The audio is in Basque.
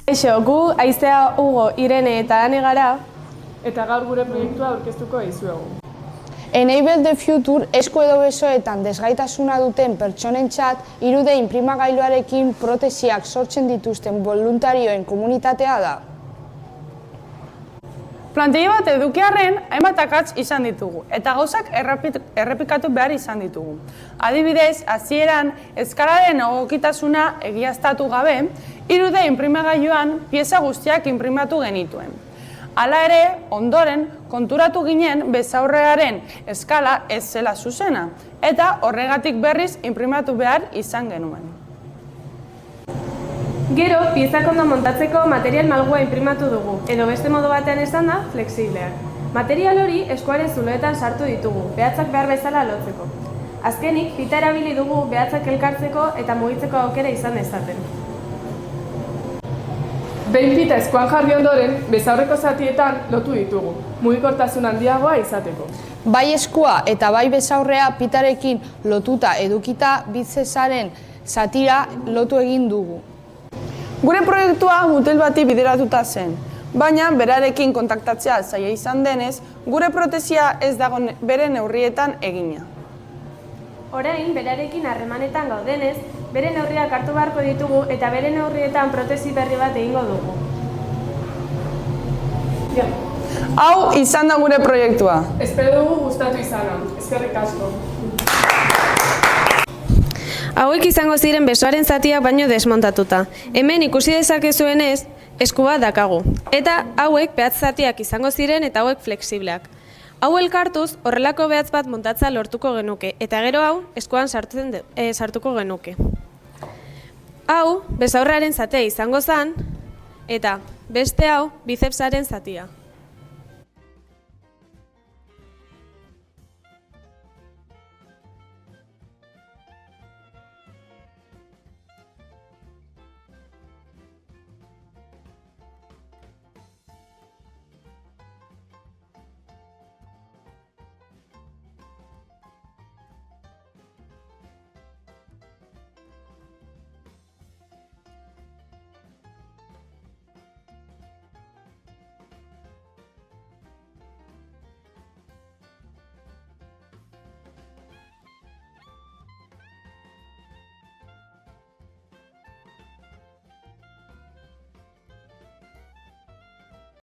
Kaixo, gu Aizea, Hugo, Irene eta Ane gara. Eta gaur gure proiektua aurkeztuko dizuegu. Enable the Future esku edo besoetan desgaitasuna duten pertsonentzat 3D inprimagailuarekin protesiak sortzen dituzten boluntarioen komunitatea da. Plantilla bat edukiarren hainbat akats izan ditugu eta gauzak errepikatu behar izan ditugu. Adibidez, hasieran eskalaren egokitasuna egiaztatu gabe, 3D inprimagailuan pieza guztiak inprimatu genituen. Hala ere, ondoren, konturatu ginen besaurrearen eskala ez zela zuzena, eta horregatik berriz inprimatu behar izan genuen. Gero, piezak ondo montatzeko material malgua inprimatu dugu, edo beste modu batean esan da, flexibleak. Material hori eskuaren zuloetan sartu ditugu, behatzak behar bezala lotzeko. Azkenik, pita erabili dugu behatzak elkartzeko eta mugitzeko aukera izan dezaten. Behin pita eskuan jarri ondoren, besaurreko zatietan lotu ditugu, mugikortasun handiagoa izateko. Bai eskua eta bai besaurrea pitarekin lotuta edukita bitzezaren zatira lotu egin dugu. Gure proiektua mutil bati bideratuta zen, baina berarekin kontaktatzea zaila izan denez, gure protesia ez dago bere neurrietan egina. Orain, berarekin harremanetan gaudenez, bere neurriak hartu beharko ditugu eta bere neurrietan protesi berri bat egingo dugu. Hau izan da gure proiektua. Espero dugu gustatu izana. Eskerrik asko. Hauek izango ziren besoaren zatiak baino desmontatuta. Hemen ikusi dezakezuenez, esku bat dakagu. Eta hauek behatz zatiak izango ziren eta hauek flexibleak. Hau elkartuz, horrelako behatz bat montatza lortuko genuke, eta gero hau, eskuan sartuko genuke. Hau, besaurraren zatea izango zen, eta beste hau, bizepsaren zatia.